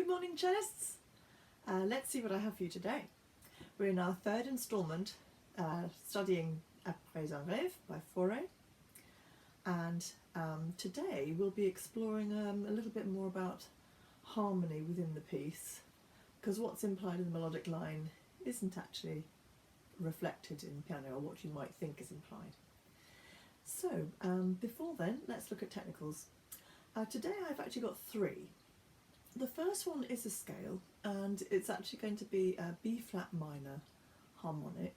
morning cellists. Let's see what I have for you today. We're in our third instalment studying Apres en Reve by Faure, and today we'll be exploring a little bit more about harmony within the piece, because what's implied in the melodic line isn't actually reflected in the piano, or what you might think is implied. So before then, let's look at technicals. Today I've actually got three. The first one is a scale, and it's actually going to be a B flat minor harmonic.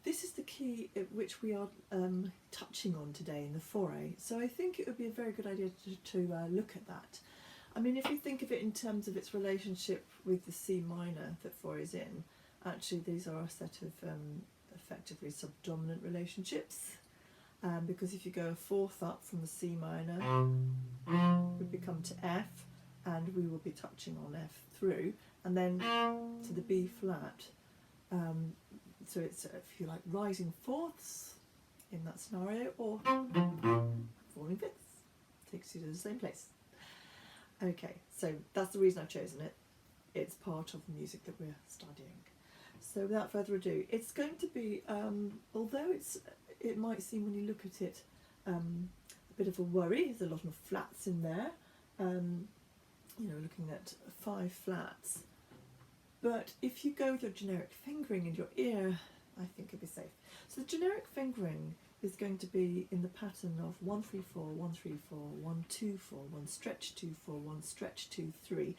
This is the key which we are touching on today in the Faure, so I think it would be a very good idea to look at that. I mean, if you think of it in terms of its relationship with the C minor that Faure is in, actually these are a set of effectively subdominant relationships, because if you go a fourth up from the C minor, we become to F, and we will be touching on F through, and then to the B flat. So it's, if you like, rising fourths in that scenario, or falling fifths, takes you to the same place. Okay, so that's the reason I've chosen it. It's part of the music that we're studying. So without further ado, it's going to be, although it might seem when you look at it a bit of a worry, there's a lot of flats in there, you know, looking at 5 flats. But if you go with your generic fingering in your ear, I think it'll be safe. So the generic fingering is going to be in the pattern of 1 3 4 1 3 4 1 2 4 1 stretch 2 4 1 stretch 2 3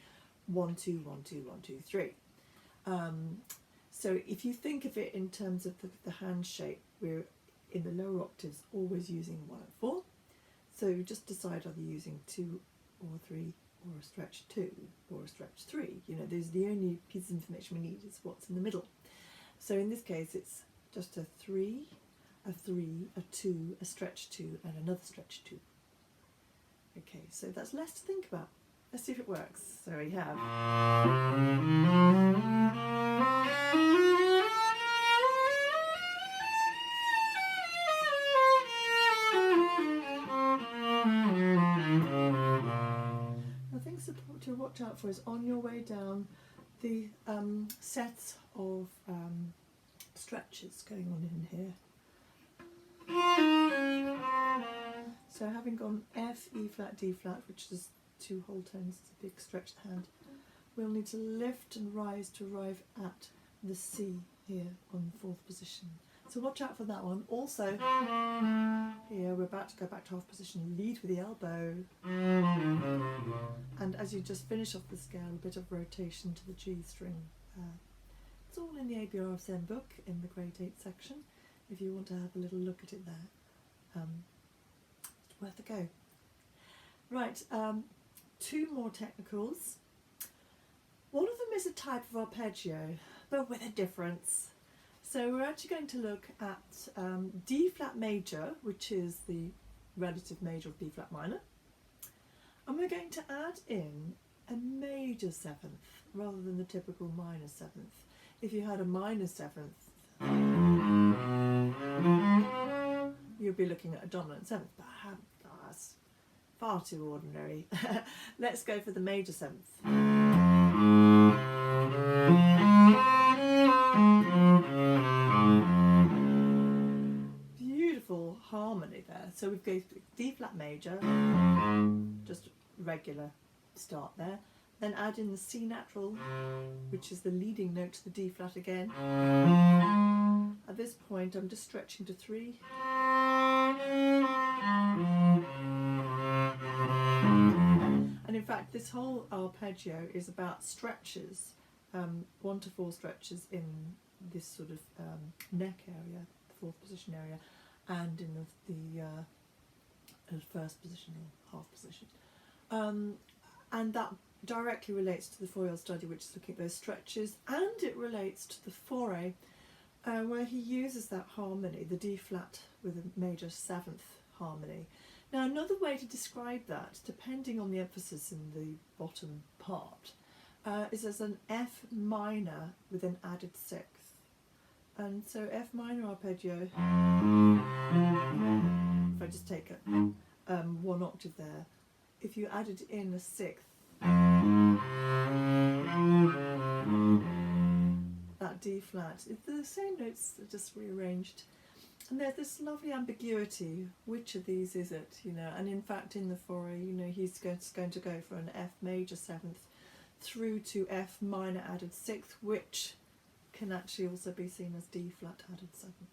1 2 1 2 1 2 3. So if you think of it in terms of the hand shape, we're in the lower octaves always using 1 and 4. So just decide, are you using 2 or 3 or a stretch 2 or a stretch 3. You know, there's the only piece of information we need is what's in the middle. So in this case it's just a 3, a 3, a 2, a stretch 2 and another stretch 2. Okay, so that's less to think about. Let's see if it works. So we have to watch out for is on your way down the sets of stretches going on in here. So having gone F, E flat, D flat, which is 2 whole tones, it's a big stretched hand, we'll need to lift and rise to arrive at the C here on the 4th position. So watch out for that one. Also, here we're about to go back to half position, lead with the elbow. And as you just finish off the scale, a bit of rotation to the G string. It's all in the ABRFM book in the grade 8 section, if you want to have a little look at it there. It's worth a go. Right, 2 more technicals. One of them is a type of arpeggio, but with a difference. So we're actually going to look at D flat major, which is the relative major of B flat minor, and we're going to add in a major 7th rather than the typical minor 7th. If you had a minor 7th, you'd be looking at a dominant 7th, but that's far too ordinary. Let's go for the major 7th. Beautiful harmony there. So we've got D flat major, just regular start there, then add in the C natural, which is the leading note to the D flat again. At this point I'm just stretching to 3. And in fact this whole arpeggio is about stretches, 1 to 4 stretches in this sort of neck area, the 4th position area, and in the 1st position or half position. And that directly relates to the Feuillard study, which is looking at those stretches, and it relates to the Faure, where he uses that harmony, the D flat with a major 7th harmony. Now another way to describe that, depending on the emphasis in the bottom part, is as an F minor with an added 6th. And so F minor arpeggio, if I just take it 1 octave there, if you added in a 6th, That D flat. It's the same notes, just rearranged. And there's this lovely ambiguity. Which of these is it? You know, and in fact, in the Faure, you know, he's going to go for an F major 7th through to F minor added 6th, which can actually also be seen as D flat added 7th.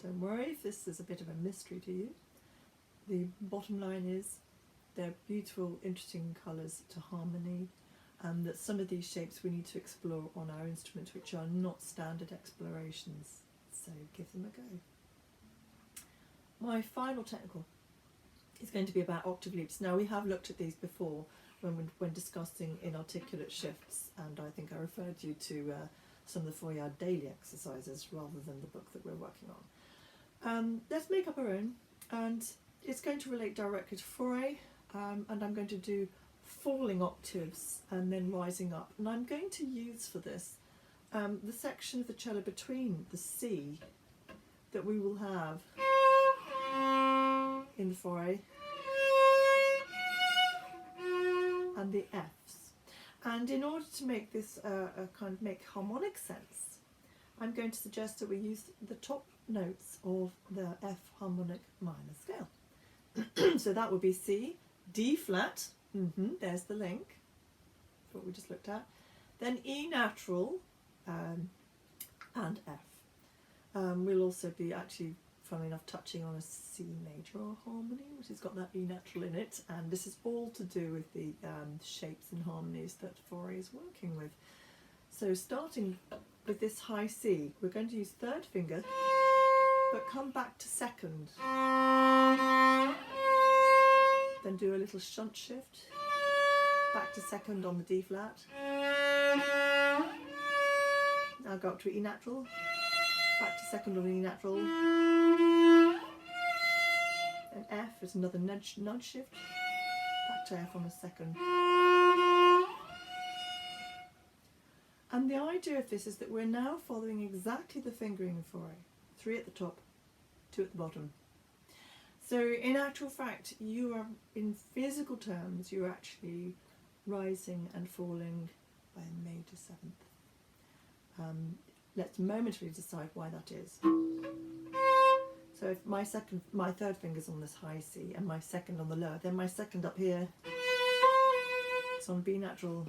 Don't worry if this is a bit of a mystery to you. The bottom line is they're beautiful, interesting colours to harmony, and that some of these shapes we need to explore on our instrument, which are not standard explorations. So give them a go. My final technical is going to be about octave leaps. Now, we have looked at these before when discussing inarticulate shifts, and I think I referred you to some of the Feuillard daily exercises rather than the book that we're working on. Let's make up our own, and it's going to relate directly to Faure, and I'm going to do falling octaves and then rising up. And I'm going to use for this the section of the cello between the C that we will have in the Faure and the Fs. And in order to make this kind of make harmonic sense, I'm going to suggest that we use the top notes of the F harmonic minor scale. So that would be C, D flat, there's the link, what we just looked at, then E natural, and F. We'll also be actually, funnily enough, touching on a C major harmony, which has got that E natural in it, and this is all to do with the shapes and harmonies that Faure is working with. So starting with this high C, we're going to use third finger, but come back to second. Then do a little shunt shift, back to second on the D flat. Now go up to E natural, back to second on E natural. And F is another nudge shift, back to F on the second. And the idea of this is that we're now following exactly the fingering of Faure. 3 at the top, 2 at the bottom. So in actual fact, you are, in physical terms, you're actually rising and falling by a major 7th. Let's momentarily decide why that is. So if my third finger's on this high C and my second on the lower, then my second up here is on B natural.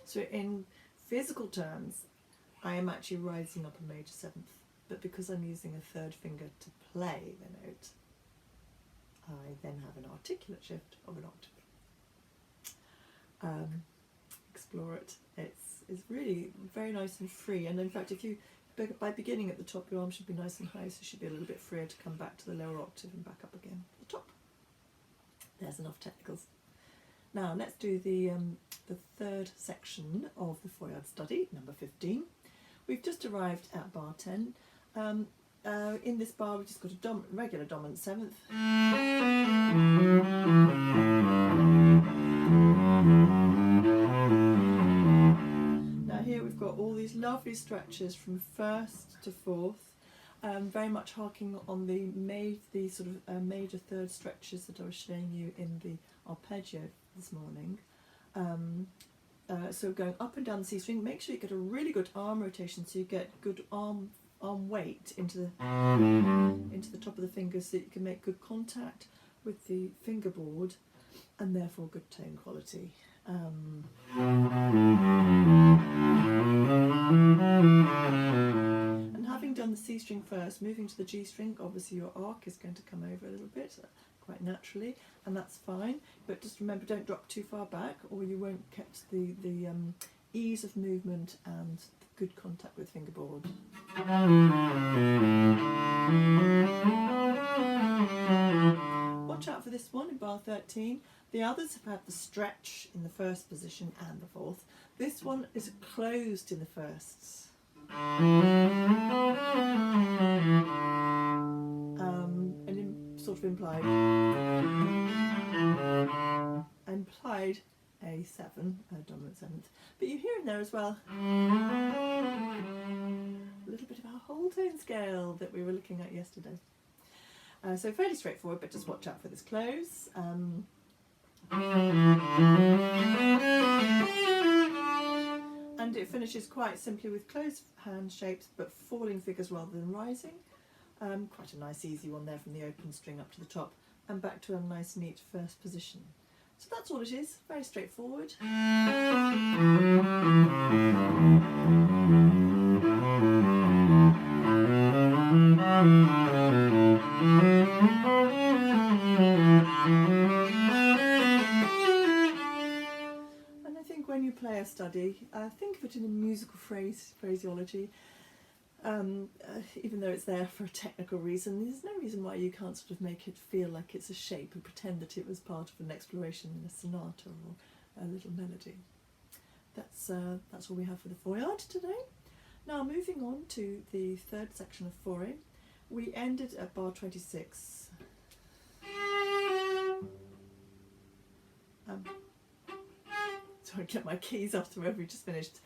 So in physical terms, I am actually rising up a major 7th, but because I'm using a third finger to play the note, I then have an articulate shift of an octave. Explore it. It's really very nice and free, and in fact, if you by beginning at the top, your arm should be nice and high, so it should be a little bit freer to come back to the lower octave and back up again to the top. There's enough technicals. Now let's do the third section of the Feuillard study, number 15. We've just arrived at bar 10. In this bar, we've just got a regular dominant 7th. Now here we've got all these lovely stretches from 1st to 4th, very much harking on the sort of major 3rd stretches that I was showing you in the arpeggio this morning. So going up and down the C string, make sure you get a really good arm rotation, so you get good arm weight into the top of the fingers, so that you can make good contact with the fingerboard and therefore good tone quality. And having done the C string first, moving to the G string, obviously your arc is going to come over a little bit quite naturally, and that's fine, but just remember, don't drop too far back or you won't catch the ease of movement and good contact with fingerboard. Watch out for this one in bar 13. The others have had the stretch in the 1st position and the 4th. This one is closed in the 1st. And sort of implied A7, a dominant 7th. But you hear in there as well a little bit of our whole tone scale that we were looking at yesterday. So fairly straightforward, but just watch out for this close. And it finishes quite simply with closed hand shapes but falling figures rather than rising. Quite a nice easy one there from the open string up to the top and back to a nice neat first position. So that's all it is, very straightforward. And I think when you play a study, think of it in a musical phraseology. Even though it's there for a technical reason, there's no reason why you can't sort of make it feel like it's a shape and pretend that it was part of an exploration in a sonata or a little melody. That's all we have for the Feuillard today. Now moving on to the third section of Faure, we ended at bar 26. Sorry, get my keys after wherever we just finished.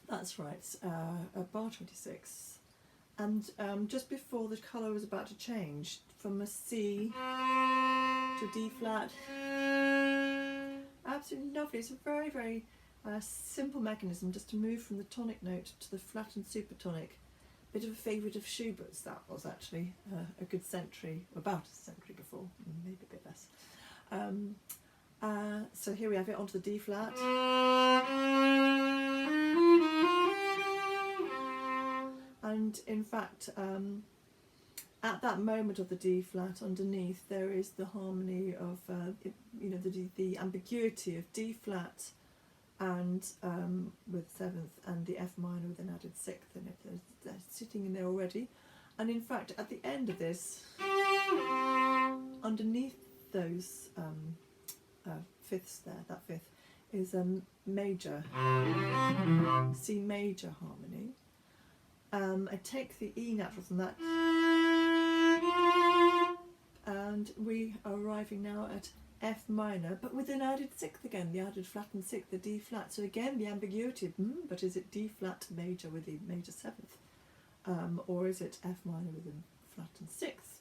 That's right, at bar 26. And just before the colour was about to change from a C to D flat. Absolutely lovely. It's a very, very simple mechanism just to move from the tonic note to the flattened supertonic. Bit of a favourite of Schubert's, that was actually a good century, about a century before, maybe a bit less. So here we have it onto the D flat. And in fact, at that moment of the D flat underneath, there is the harmony of, the ambiguity of D flat and with seventh and the F minor with an added sixth in it. They're sitting in there already. And in fact, at the end of this, underneath those fifths there, that fifth, is a major, C major harmony. I take the E natural from that, and we are arriving now at F minor, but with an added sixth again, the added flattened sixth, the D flat. So again, the ambiguity, but is it D flat major with the major seventh? Or is it F minor with a flattened sixth?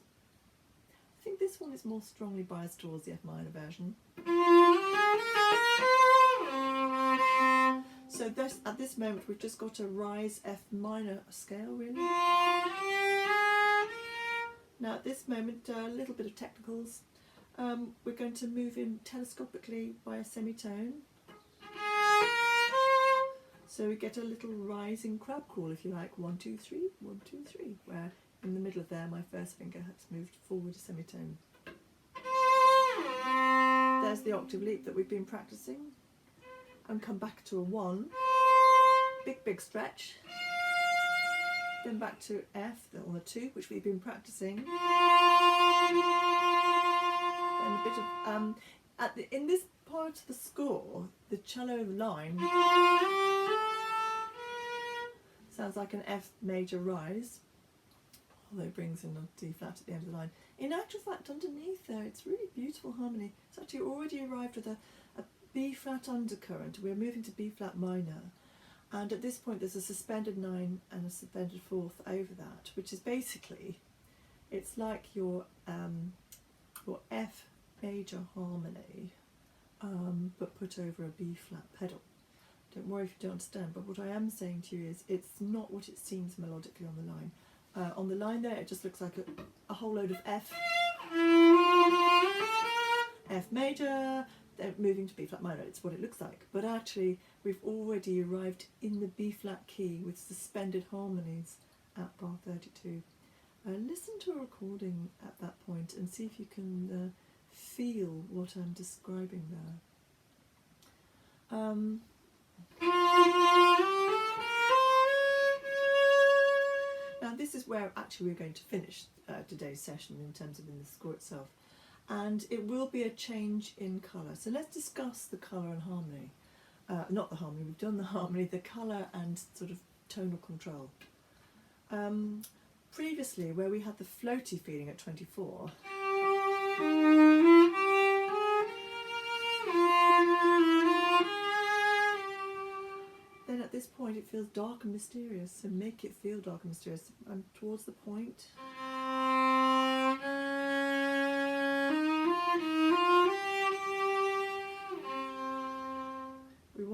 I think this one is more strongly biased towards the F minor version. So at this moment we've just got a rise F minor scale really. Now at this moment, a little bit of technicals. We're going to move in telescopically by a semitone. So we get a little rising crab crawl, if you like, 1, 2, 3, 1, 2, 3, where in the middle of there my first finger has moved forward a semitone. There's the octave leap that we've been practicing. And come back to a 1, big stretch, then back to F on the 2, which we've been practicing, then a bit of, in this part of the score, the cello line sounds like an F major rise, although it brings in a D flat at the end of the line. In actual fact, underneath there, it's really beautiful harmony. It's actually already arrived with a B flat undercurrent. We're moving to B flat minor, and at this point there's a suspended 9 and a suspended 4th over that, which is basically, it's like your F major harmony, but put over a B flat pedal. Don't worry if you don't understand, but what I am saying to you is it's not what it seems melodically on the line. On the line there, it just looks like a whole load of F major, moving to B flat minor. It's what it looks like, but actually we've already arrived in the B flat key with suspended harmonies at bar 32. Listen to a recording at that point and see if you can feel what I'm describing there. Now this is where actually we're going to finish today's session in terms of in the score itself. And it will be a change in colour. So let's discuss the colour and harmony. Not the harmony, we've done the harmony, the colour and sort of tonal control. Previously, where we had the floaty feeling at 24, then at this point it feels dark and mysterious, so make it feel dark and mysterious. I'm towards the point.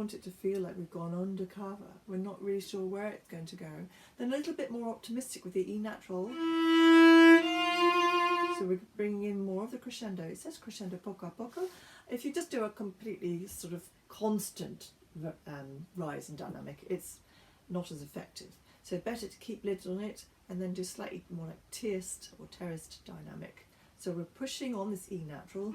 want it to feel like we've gone undercover. We're not really sure where it's going to go. Then a little bit more optimistic with the E natural. So we're bringing in more of the crescendo. It says crescendo poco a poco. If you just do a completely sort of constant rise in dynamic, it's not as effective. So better to keep lids on it and then do slightly more like tierced or terraced dynamic. So we're pushing on this E natural.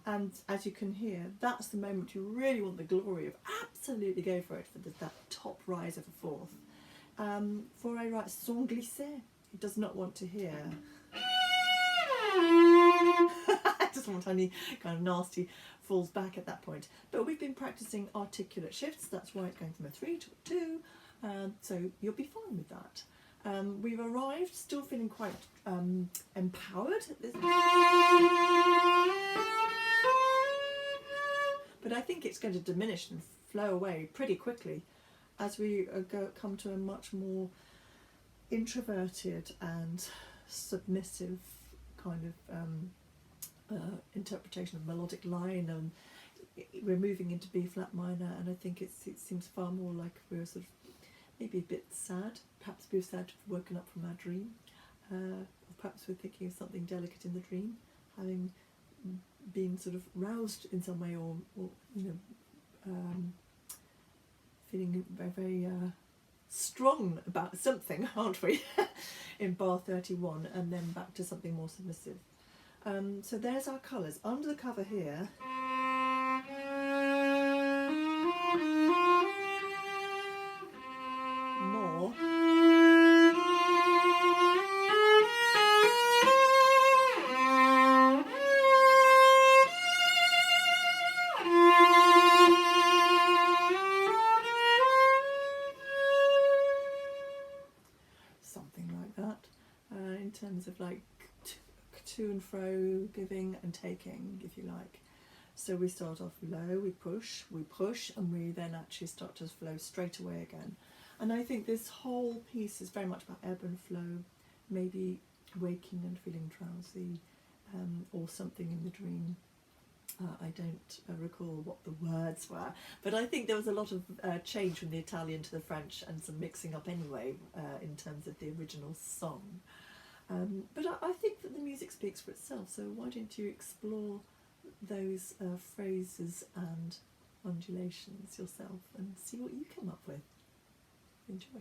And as you can hear, that's the moment you really want the glory of. Absolutely go for it for that top rise of a fourth. Faure writes son glissé. He does not want to hear. I just want any kind of nasty falls back at that point. But we've been practicing articulate shifts. That's why it's going from a 3 to a 2. So you'll be fine with that. We've arrived still feeling quite empowered at this. But I think it's going to diminish and flow away pretty quickly as we come to a much more introverted and submissive kind of interpretation of melodic line, and we're moving into B flat minor, and I think it seems far more like we're sort of maybe a bit sad. Perhaps we're sad to have woken up from our dream, or perhaps we're thinking of something delicate in the dream, having been sort of roused in some way, or you know, feeling very, very strong about something, aren't we? In bar 31, and then back to something more submissive. So there's our colours. Under the cover here, more. Something like that, in terms of like to and fro, giving and taking, if you like. So we start off low, we push, and we then actually start to flow straight away again. And I think this whole piece is very much about ebb and flow, maybe waking and feeling drowsy, or something in the dream. I don't recall what the words were, but I think there was a lot of change from the Italian to the French, and some mixing up anyway in terms of the original song. But I think that the music speaks for itself, so why don't you explore those phrases and undulations yourself and see what you come up with. Enjoy.